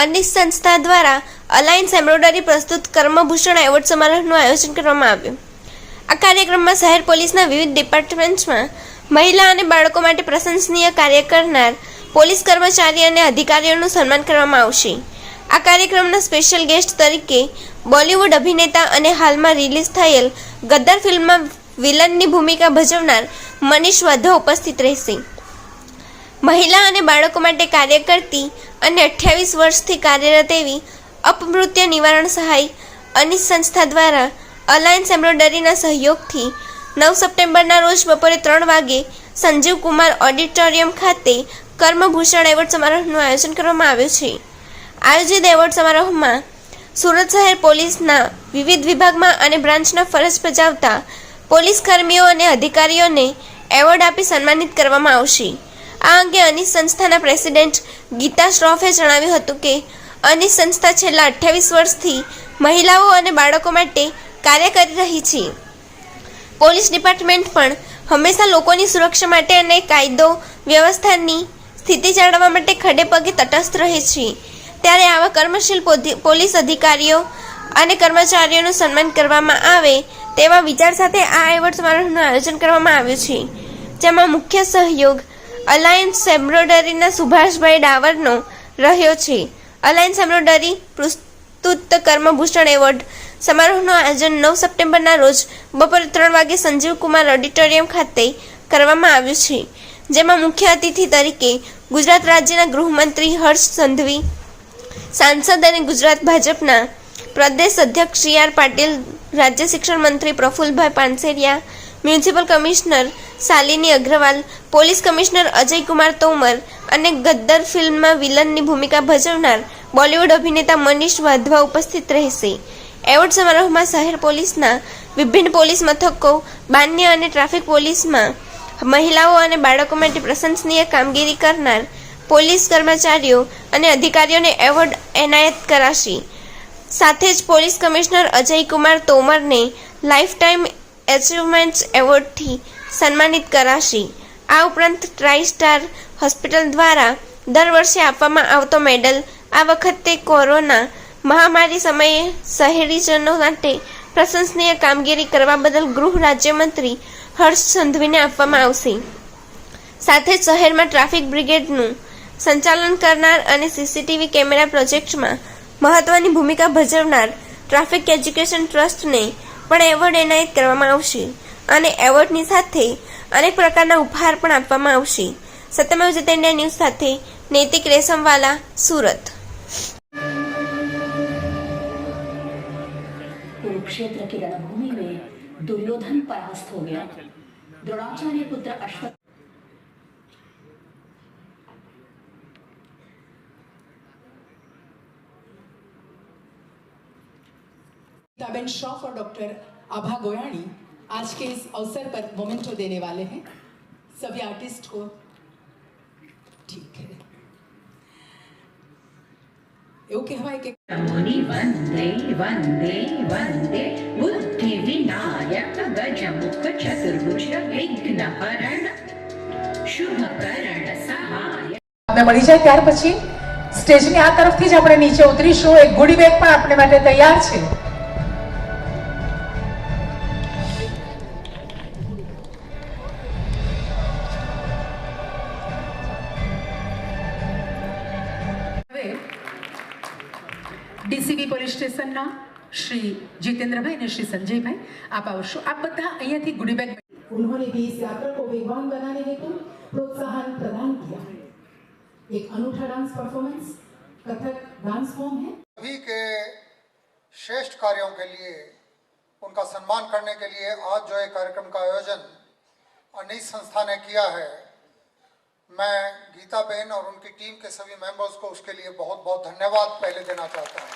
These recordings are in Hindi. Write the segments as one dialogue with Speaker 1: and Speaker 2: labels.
Speaker 1: અનિશ સંસ્થા દ્વારા અલાયન્સ એમ્બ્રોઇડરી પ્રસ્તુત કર્મભૂષણ એવોર્ડ સમારોહનું આયોજન કરવામાં આવ્યું. આ કાર્યક્રમમાં શહેર પોલીસના વિવિધ ડિપાર્ટમેન્ટ્સમાં મહિલા અને બાળકો માટે પ્રશંસનીય કાર્ય કરનાર પોલીસ કર્મચારી અને અધિકારીઓનું સન્માન કરવામાં આવશે. આ કાર્યક્રમના સ્પેશિયલ ગેસ્ટ તરીકે બોલિવૂડ અભિનેતા અને હાલમાં રિલીઝ થયેલ ગદ્દાર ફિલ્મમાં વિલનની ભૂમિકા ભજવનાર મનીષ વાધવા ઉપસ્થિત રહેશે. મહિલા અને બાળકો માટે કાર્ય કરતી અને 28 વર્ષથી કાર્યરત એવી અપમૃત્યુ નિવારણ સહાય અનિશ સંસ્થા દ્વારા અલાયન્સ એમ્બ્રોઇડરીના સહયોગથી 9 સપ્ટેમ્બરના રોજ બપોરે 3 વાગે સંજીવ કુમાર ઓડિટોરિયમ ખાતે કર્મભૂષણ એવોર્ડ સમારોહનું આયોજન કરવામાં આવ્યું છે. આયોજિત એવોર્ડ સમારોહમાં સુરત શહેર પોલીસના વિવિધ વિભાગમાં અને બ્રાન્ચના ફરજ બજાવતા પોલીસ કર્મીઓ અને અધિકારીઓને એવોર્ડ આપી સન્માનિત કરવામાં આવશે. આ અંગે અનિશ સંસ્થાના પ્રેસિડેન્ટ ગીતા શ્રોફે જણાવ્યું હતું કે અનિશ સંસ્થા છેલ્લા 28 વર્ષથી મહિલાઓ અને બાળકો માટે કાર્ય કરી રહી છે. પોલીસ ડિપાર્ટમેન્ટ પણ હંમેશા લોકોની સુરક્ષા માટે અને કાયદો વ્યવસ્થાની સ્થિતિ જાળવવા માટે ખડે પગે તટસ્થ રહે છે. ત્યારે આવા કર્મશીલ પોલીસ અધિકારીઓ અને કર્મચારીઓનું સન્માન કરવામાં આવે તેવા વિચાર સાથે આ એવોર્ડ સમારોહનું આયોજન કરવામાં આવ્યું છે, જેમાં મુખ્ય સહયોગ અલાયન્સ એમ્બ્રોઇડરીના સુભાષભાઈ ડાવરનો રહ્યો છે. અલાયન્સ એમ્બ્રોઇડરી પ્રસ્તુત કર્મભૂષણ એવોર્ડ સમારોહનું આયોજન 9 સપ્ટેમ્બરના રોજ બપોરે 3 વાગે સંજીવ કુમાર ઓડિટોરિયમ ખાતે કરવામાં આવ્યું છે, જેમાં મુખ્ય અતિથિ તરીકે ગુજરાત રાજ્યના ગૃહમંત્રી હર્ષ સંઘવી, સાંસદ અને ગુજરાત ભાજપના પ્રદેશ અધ્યક્ષ સી.આર. પાટીલ, રાજ્ય શિક્ષણ મંત્રી Prafulbhai Pansheriya, municipal commissioner Shalini Agrawal, police commissioner Ajaykumar Tomar અને ગદ્દાર ફિલ્મમાં વિલનની ભૂમિકા ભજવનાર બોલિવૂડ અભિનેતા મનીષ વાધવા ઉપસ્થિત રહેશે. એવોર્ડ સમારોહમાં શહેર પોલીસના વિભિન્ન પોલીસ મથકો, બાન્ય અને ટ્રાફિક પોલીસમાં મહિલાઓ અને બાળકો માટે પ્રશંસનીય કામગીરી કરનાર પોલીસ કર્મચારીઓ અને અધિકારીઓને એવોર્ડ એનાયત કરાશે. સાથે જ પોલીસ કમિશનર અજયકુમાર તોમરને લાઇફ ટાઈમ એચિવમેન્ટ્સ એવોર્ડથી સન્માનિત કરાશે. આ ઉપરાંત ટ્રાઈ સ્ટાર હોસ્પિટલ દ્વારા દર વર્ષે આપવામાં આવતો મેડલ આ વખતે કોરોના મહામારી સમયે શહેરીજનો માટે પ્રશંસનીય કામગીરી કરવા બદલ ગૃહ રાજ્યમંત્રી હર્ષ સંઘવીને આપવામાં આવશે. સાથે જ શહેરમાં ટ્રાફિક બ્રિગેડનું સંચાલન કરનાર અને સીસીટીવી કેમેરા પ્રોજેક્ટમાં મહત્વની ભૂમિકા ભજવનાર ટ્રાફિક એજ્યુકેશન ટ્રસ્ટને પણ એવોર્ડ એનાયત કરવામાં આવશે અને એવોર્ડની સાથે અનેક પ્રકારના ઉપહાર પણ આપવામાં આવશે. સત્યમેવ જયતે ઇન્ડિયા ન્યૂઝ સાથે નૈતિક રેશમવાલા, સુરત.
Speaker 2: कुरुक्षेत्र की रणभूमि में दुर्योधन परास्त हो गया. द्रोणाचार्य पुत्र अश्वत्थ
Speaker 3: गीताबेन श्रॉफ और डॉक्टर आभा गोयाणी आज के इस अवसर पर मोमेंटो देने वाले हैं. सभी आर्टिस्ट को ठीक है. એવું કહેવાય કે
Speaker 4: મુનિ વંદે વંદે વંદે બુદ્ધિ વિનાયક ગજમુખ ચતુર્ભુજ વિઘ્ન હરણ શુભ કરણ સહાય.
Speaker 3: અમે મળી જાય ત્યાર પછી સ્ટેજની આ તરફથી જ આપણે નીચે ઉતરીશું. એક ગુડી બેગ પણ આપણે માટે તૈયાર છે. ડીસીબી પોલીસ સ્ટેશનના શ્રી जितेंद्रभाई ने श्री संजयभाई आप आवशो. आप બધા અહીંયાથી ગુડી બેગ. उन्होंने भी इस यात्रा को वेगवान बनाने हेतु प्रोत्साहन प्रदान किया. एक अनूठा dance performance Kathak dance form है.
Speaker 5: सभी के श्रेष्ठ कार्यों के लिए उनका सम्मान करने के लिए आज जो एक कार्यक्रम का आयोजन अनिश संस्था ने किया है, मैं गीता बहन और उनकी टीम के सभी मेंबर्स को उसके लिए बहुत बहुत धन्यवाद पहले देना चाहता हूँ.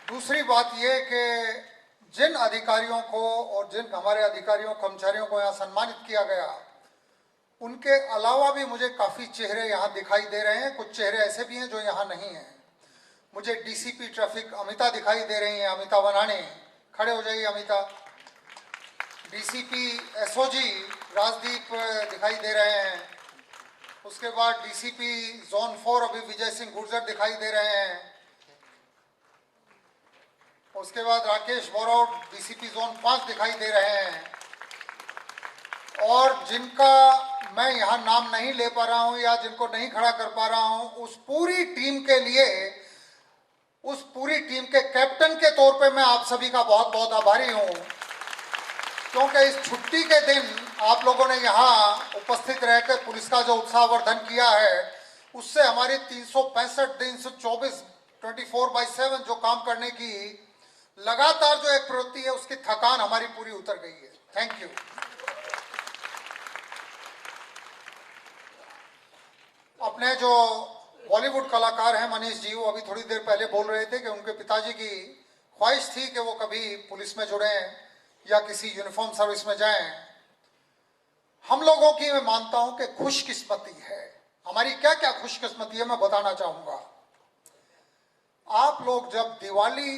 Speaker 5: दूसरी बात ये कि जिन अधिकारियों को और जिन हमारे अधिकारियों कर्मचारियों को यहाँ सम्मानित किया गया, उनके अलावा भी मुझे काफ़ी चेहरे यहाँ दिखाई दे रहे हैं. कुछ चेहरे ऐसे भी हैं जो यहाँ नहीं हैं. मुझे डीसीपी ट्रैफिक अमिता दिखाई दे रही हैं. अमिता बनाने, खड़े हो जाइए अमिता. डीसीपी एसओजी राजदीप दिखाई दे रहे हैं. उसके बाद डीसीपी जोन 4 अभी विजय सिंह गुर्जर दिखाई दे रहे हैं। उसके बाद राकेश बोरौट डीसीपी जोन 5 दिखाई दे रहे हैं। और जिनका मैं यहाँ नाम नहीं ले पा रहा हूँ या जिनको नहीं खड़ा कर पा रहा हूँ, उस पूरी टीम के लिए, उस पूरी टीम के कैप्टन के तौर पे मैं आप सभी का बहुत बहुत आभारी हूँ, क्योंकि इस छुट्टी के दिन आप लोगों ने यहाँ उपस्थित रहकर पुलिस का जो उत्साहवर्धन किया है, उससे हमारी 365 दिन से 24/7 जो काम करने की लगातार जो एक प्रवृत्ति है, उसकी थकान हमारी पूरी उतर गई है। Thank you. अपने जो बॉलीवुड कलाकार हैं मनीष जी, वो अभी थोड़ी देर पहले बोल रहे थे कि उनके पिताजी की ख्वाहिश थी कि वो कभी पुलिस में जुड़ें या किसी यूनिफॉर्म सर्विस में जाएं। हम लोगों की मैं मानता हूं कि खुशकिस्मती है। हमारी क्या क्या खुशकिस्मती है मैं बताना चाहूंगा। आप लोग जब दिवाली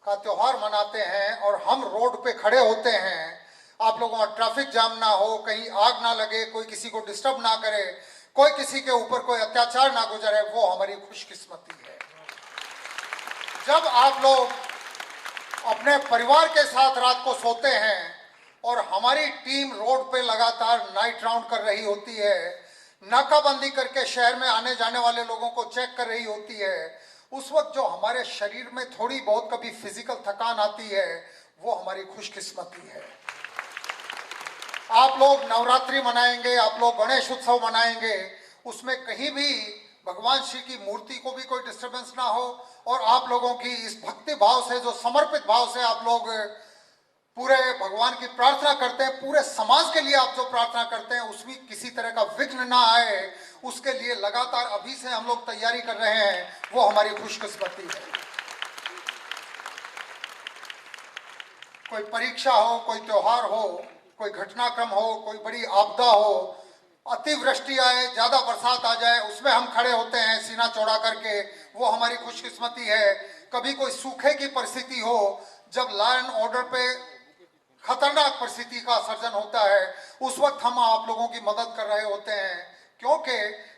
Speaker 5: का त्योहार मनाते हैं और हम रोड पे खड़े होते हैं, आप लोगों का ट्रैफिक जाम ना हो, कहीं आग ना लगे, कोई किसी को डिस्टर्ब ना करे, कोई किसी के ऊपर कोई अत्याचार ना गुजरे, वो हमारी खुशकिस्मती है। जब आप लोग अपने परिवार के साथ रात को सोते हैं और हमारी टीम रोड पे लगातार नाइट राउंड कर रही होती है, नाकाबंदी करके शहर में आने जाने वाले लोगों को चेक कर रही होती है, उस वक्त जो हमारे शरीर में थोड़ी बहुत कभी फिजिकल थकान आती है, वो हमारी खुशकिस्मती है। आप लोग नवरात्रि मनाएंगे, आप लोग गणेश उत्सव मनाएंगे, उसमें कहीं भी भगवान श्री की मूर्ति को भी कोई डिस्टरबेंस ना हो, और आप लोगों की इस भक्ति भाव से, जो समर्पित भाव से आप लोग पूरे भगवान की प्रार्थना करते हैं, पूरे समाज के लिए आप जो प्रार्थना करते हैं, उसमें किसी तरह का विघ्न ना आए, उसके लिए लगातार अभी से हम लोग तैयारी कर रहे हैं, वो हमारी खुशकिस्मती है। कोई परीक्षा हो, कोई त्योहार हो, कोई घटनाक्रम हो, कोई बड़ी आपदा हो, अतिवृष्टि आए, ज्यादा बरसात आ जाए, उसमें हम खड़े होते हैं सीना चौड़ा करके, वो हमारी खुशकिस्मती है। कभी कोई सूखे की परिस्थिति हो, जब लॉ एंड ऑर्डर पे खतरनाक परिस्थिति का सर्जन होता है, उस वक्त हम आप लोगों की मदद कर रहे होते हैं, क्योंकि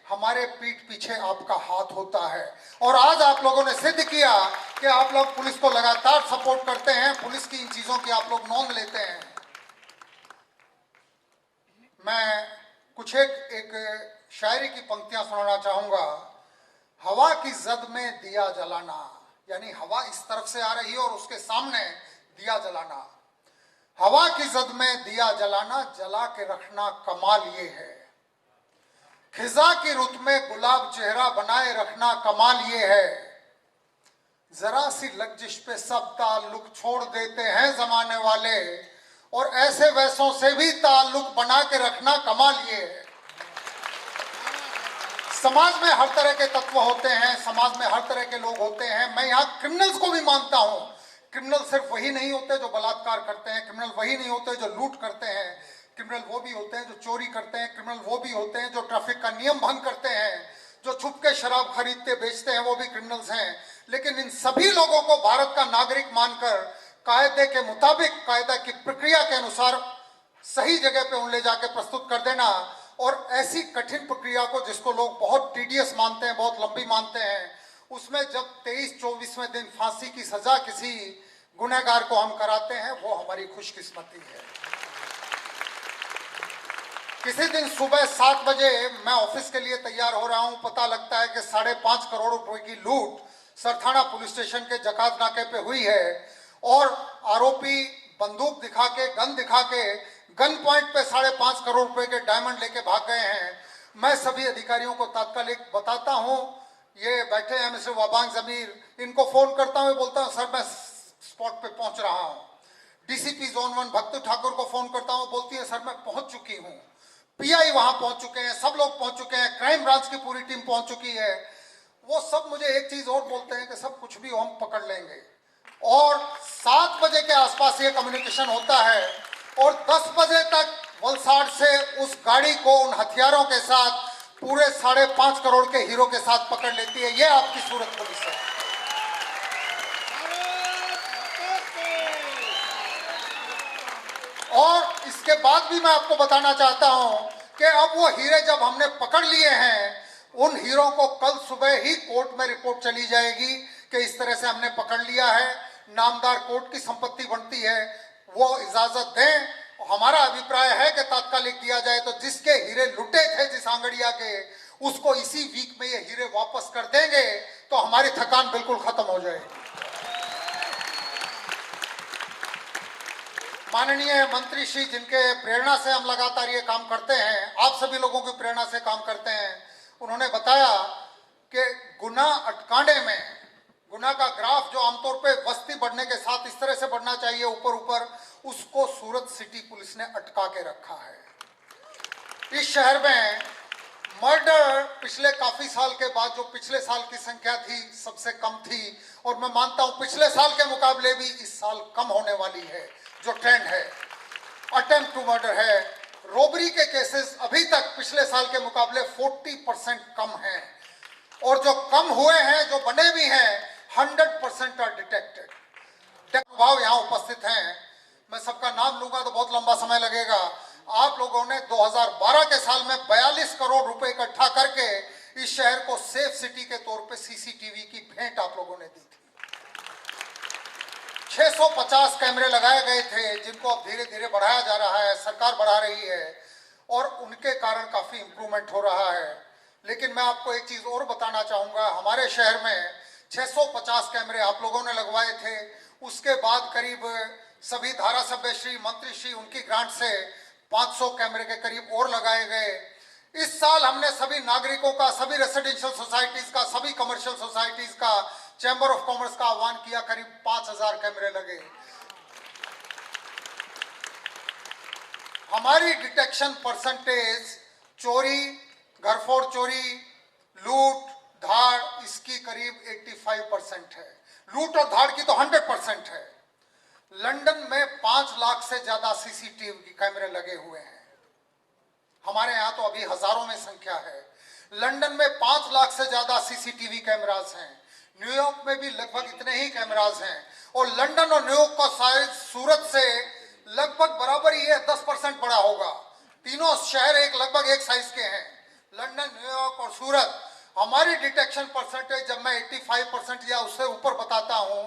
Speaker 5: हमारे पीठ पीछे आपका हाथ होता है। और आज आप लोगों ने सिद्ध किया कि आप लोग पुलिस को लगातार सपोर्ट करते हैं, पुलिस की इन चीजों की आप लोग नोंद लेते हैं। मैं कुछ एक शायरी की पंक्तियां सुनाना चाहूंगा। हवा की जद में दिया जलाना, यानी हवा इस तरफ से आ रही है और उसके सामने दिया जलाना। हवा की जद में दिया जलाना, जला के रखना कमाल ये है। खिजा की रुत में गुलाब चेहरा बनाए रखना कमाल ये है। जरा सी लग्जिश पे सब ताल्लुक छोड़ देते हैं जमाने वाले, और ऐसे वैसों से भी ताल्लुक बना के रखना कमाल ये है। समाज में हर तरह के तत्व होते हैं, समाज में हर तरह के लोग होते हैं। मैं यहाँ क्रिमिनल्स को भी मानता हूँ। क्रिमिनल सिर्फ वही नहीं होते जो बलात्कार करते हैं, क्रिमिनल वही नहीं होते जो लूट करते हैं, क्रिमिनल वो भी होते हैं जो चोरी करते हैं, क्रिमिनल वो भी होते हैं जो ट्रैफिक का नियम भंग करते हैं, जो छुप के शराब खरीदते बेचते हैं, वो भी क्रिमिनल्स हैं। लेकिन इन सभी लोगों को भारत का नागरिक मानकर कायदे के मुताबिक, कायदा की प्रक्रिया के अनुसार सही जगह पे उन ले जाके प्रस्तुत कर देना, और ऐसी कठिन प्रक्रिया को जिसको लोग बहुत टीडियस मानते हैं, बहुत लंबी मानते हैं, उसमें जब 23-24वें दिन फांसी की सजा किसी गुनहगार को हम कराते हैं, वो हमारी खुशकिस्मती है। किसी दिन सुबह 7 बजे मैं ऑफिस के लिए तैयार हो रहा हूं, पता लगता है कि 5.5 करोड़ रुपए की लूट सरथाना पुलिस स्टेशन के जकात नाके पे हुई है, और आरोपी बंदूक दिखा के, गन दिखा के, गन पॉइंट पे 5.5 करोड़ रुपए के डायमंड लेके भाग गए हैं। मैं सभी अधिकारियों को तात्कालिक बताता हूं, ये बैठे हैं मिस्टर वाबांग जमीर, इनको फोन करता हूं, बोलता हूं सर मैं स्पॉट पे पहुंच रहा हूं। डीसीपी जोन 1 भक्त ठाकुर को फोन करता हूं, बोलती है सर मैं पहुंच चुकी हूं। पीआई वहां पहुंच चुके हैं, सब लोग पहुंच चुके हैं, क्राइम ब्रांच की पूरी टीम पहुंच चुकी है। वो सब मुझे एक चीज और बोलते हैं कि सब कुछ भी हम पकड़ लेंगे, और 7 बजे के आसपास ये कम्युनिकेशन होता है, और 10 बजे तक वलसाड से उस गाड़ी को उन हथियारों के साथ पूरे 5.5 करोड़ के हीरो के साथ पकड़ लेती है। ये आपकी सूरत पुलिस है। और इसके बाद भी मैं आपको बताना चाहता हूं कि अब वो हीरे जब हमने पकड़ लिए हैं, उन हीरों को कल सुबह ही कोर्ट में रिपोर्ट चली जाएगी कि इस तरह से हमने पकड़ लिया है, नामदार कोर्ट की संपत्ति बनती है, वो इजाजत दें। हमारा अभिप्राय है कि तात्कालिक दिया जाए, तो जिसके हीरे लुटे थे जिस आंगड़िया के, उसको इसी वीक में ये हीरे वापस कर देंगे तो हमारी थकान बिल्कुल खत्म हो जाएगी। माननीय मंत्री श्री, जिनके प्रेरणा से हम लगातार ये काम करते हैं, आप सभी लोगों की प्रेरणा से काम करते हैं, उन्होंने बताया कि गुनाह अटकाने में, गुनाह का ग्राफ जो आमतौर पे बस्ती बढ़ने के साथ इस तरह से बढ़ना चाहिए ऊपर ऊपर, उसको सूरत सिटी पुलिस ने अटका के रखा है। इस शहर में मर्डर पिछले काफी साल के बाद, जो पिछले साल की संख्या थी सबसे कम थी, और मैं मानता हूं पिछले साल के मुकाबले भी इस साल कम होने वाली है। जो ट्रेंड है, अटेम्प्ट टू मर्डर है, रोबरी के केसेस अभी तक पिछले साल के मुकाबले 40% कम हैं, और जो कम हुए हैं, जो बने भी हैं, 100% आर डिटेक्टेड। भाव यहाँ उपस्थित हैं, मैं सबका नाम लूंगा तो बहुत लंबा समय लगेगा। आप लोगों ने 2012 के साल में 42 करोड़ रुपए इकट्ठा करके इस शहर को सेफ सिटी के तौर पे सीसीटीवी की भेंट आप लोगों ने दी थी। 650 कैमरे लगाए गए थे, जिनको अब धीरे धीरे बढ़ाया जा रहा है, सरकार बढ़ा रही है, और उनके कारण काफी इंप्रूवमेंट हो रहा है। लेकिन मैं आपको एक चीज और बताना चाहूंगा, हमारे शहर में 650 कैमरे आप लोगों ने लगवाए थे, उसके बाद करीब सभी धारासभ्य श्री, मंत्री श्री, उनकी ग्रांट से 500 कैमरे के करीब और लगाए गए। इस साल हमने सभी नागरिकों का, सभी रेसिडेंशियल सोसाइटीज का, सभी कमर्शियल सोसाइटीज का, चैम्बर ऑफ कॉमर्स का आह्वान किया, करीब 5000 कैमरे लगे। हमारी डिटेक्शन परसेंटेज चोरी, घरफोड़ चोरी, लूट, धाड़, इसकी करीब 85% है। लूट और धाड़ की तो 100% है। लंदन में 5 लाख से ज्यादा सीसीटीवी कैमरे लगे हुए हैं। हमारे यहाँ तो अभी हजारों में संख्या है। लंदन में 5 लाख से ज्यादा सीसीटीवी कैमरास हैं। न्यूयॉर्क में भी लगभग इतने ही कैमरास हैं, और लंदन और न्यूयॉर्क का साइज सूरत से लगभग बराबर ही है, 10% बड़ा होगा। तीनों शहर लगभग एक साइज के हैं, लंदन, न्यूयॉर्क और सूरत। हमारी डिटेक्शन परसेंटेज जब मैं 85% या उससे ऊपर बताता हूं,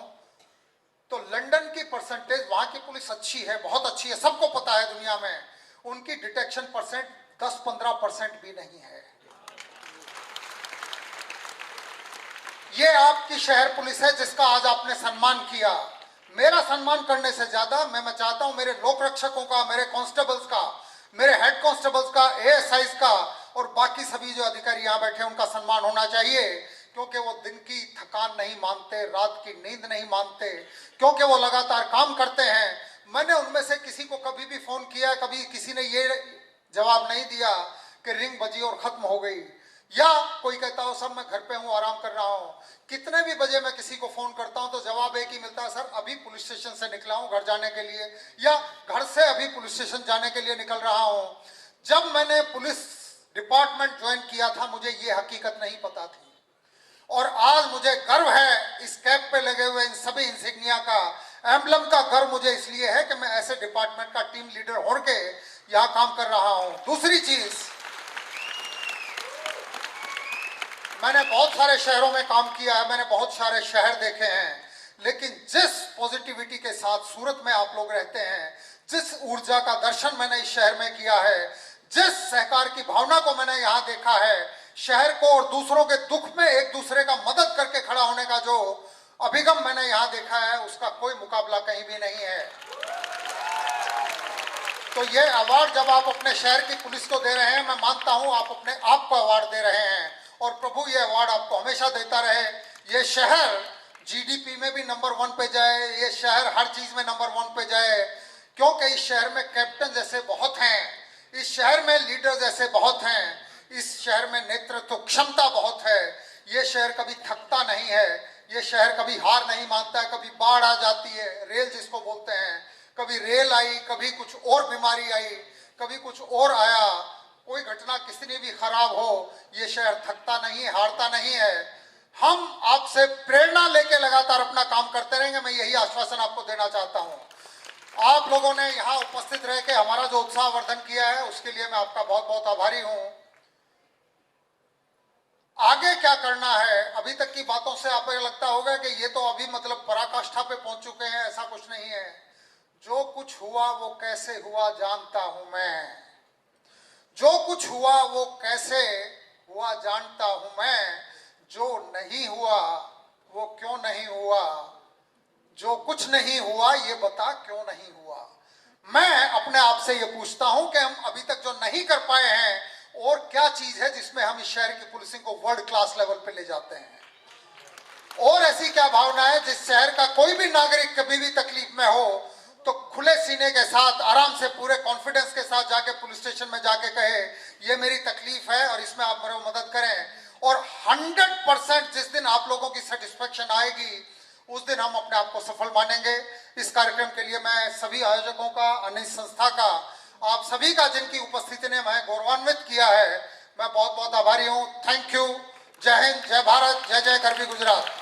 Speaker 5: तो लंदन की परसेंटेज, वहां की पुलिस अच्छी है, बहुत अच्छी है, सबको पता है दुनिया में, उनकी डिटेक्शन परसेंट 10-15% भी नहीं है। ये आपकी शहर पुलिस है जिसका आज आपने सम्मान किया। मेरा सम्मान करने से ज्यादा मैं चाहता हूं मेरे लोक रक्षकों का, मेरे कांस्टेबल्स का, मेरे हेड कांस्टेबल्स का, एएसआईज का, और बाकी सभी जो अधिकारी यहाँ बैठे उनका सम्मान होना चाहिए, क्योंकि वो दिन की थकान नहीं मानते, रात की नींद नहीं मानते, क्योंकि वो लगातार काम करते हैं। मैंने उनमें से किसी को कभी भी फोन किया, कभी किसी ने ये जवाब नहीं दिया कि रिंग बजी और खत्म हो गई, या कोई कहता हो सर मैं घर पे हूँ, आराम कर रहा हूँ। कितने भी बजे मैं किसी को फोन करता हूँ तो जवाब एक ही मिलता है, सर अभी पुलिस स्टेशन से निकला हूँ घर जाने के लिए, या घर से अभी पुलिस स्टेशन जाने के लिए निकल रहा हूँ। जब मैंने पुलिस डिपार्टमेंट ज्वाइन किया था, मुझे ये हकीकत नहीं पता थी, और आज मुझे गर्व है इस कैप पे लगे हुए इन सभी इंसिग्निया का, एम्बलम का गर्व मुझे इसलिए है कि मैं ऐसे डिपार्टमेंट का टीम लीडर होके यहाँ काम कर रहा हूँ। दूसरी चीज, मैंने बहुत सारे शहरों में काम किया है, मैंने बहुत सारे शहर देखे हैं, लेकिन जिस पॉजिटिविटी के साथ सूरत में आप लोग रहते हैं, जिस ऊर्जा का दर्शन मैंने इस शहर में किया है, जिस सहकार की भावना को मैंने यहाँ देखा है, शहर को और दूसरों के दुख में एक दूसरे का मदद करके खड़ा होने का जो अभिगम मैंने यहाँ देखा है, उसका कोई मुकाबला कहीं भी नहीं है। तो ये अवार्ड जब आप अपने शहर की पुलिस को दे रहे हैं, मैं मानता हूँ आप अपने आप को अवार्ड दे रहे हैं, और प्रभु ये अवार्ड आपको हमेशा देता रहे। ये शहर जीडीपी में भी नंबर 1 पे जाए, ये शहर हर चीज में नंबर 1 पे जाए, क्योंकि इस शहर में कैप्टन जैसे बहुत हैं, इस शहर में लीडर जैसे बहुत हैं, इस शहर में नेतृत्व क्षमता बहुत है। ये शहर कभी थकता नहीं है, ये शहर कभी हार नहीं मानता है। कभी बाढ़ आ जाती है, रेल जिसको बोलते हैं, कभी रेल आई, कभी कुछ और बीमारी आई, कभी कुछ और आया, कोई घटना किसी ने भी खराब हो, ये शहर थकता नहीं, हारता नहीं है। हम आपसे प्रेरणा लेके लगातार अपना काम करते रहेंगे, मैं यही आश्वासन आपको देना चाहता हूं। आप लोगों ने यहाँ उपस्थित रह के हमारा जो उत्साहवर्धन किया है उसके लिए मैं आपका बहुत बहुत आभारी हूँ। आगे क्या करना है, अभी तक की बातों से आपको लगता होगा कि ये तो अभी मतलब पराकाष्ठा पे पहुंच चुके हैं, ऐसा कुछ नहीं है। जो कुछ हुआ वो कैसे हुआ जानता हूं मैं, जो कुछ हुआ वो कैसे हुआ जानता हूं मैं, जो नहीं हुआ वो क्यों नहीं हुआ, जो कुछ नहीं हुआ ये बता क्यों नहीं हुआ। मैं अपने आप से ये पूछता हूं कि हम अभी तक जो नहीं कर पाए हैं और क्या चीज है जिसमें हम इस शहर की पुलिसिंग को वर्ल्ड क्लास लेवल पे ले जाते हैं, और ऐसी क्या भावना है जिस शहर का कोई भी नागरिक कभी भी तकलीफ में हो तो खुले सीने के साथ आराम से पूरे कॉन्फिडेंस के साथ जाके पुलिस स्टेशन में जाके कहे ये मेरी तकलीफ है और इसमें आप मेरी मदद करें। और 100% जिस दिन आप लोगों की सेटिस्फेक्शन आएगी उस दिन हम अपने आप को सफल मानेंगे। इस कार्यक्रम के लिए मैं सभी आयोजकों का, अन्य संस्था का, आप सभी का जिनकी उपस्थिति ने मैं गौरवान्वित किया है, मैं बहुत बहुत आभारी हूँ। Thank you. जय हिंद, जय भारत, जय जय गरवी गुजरात।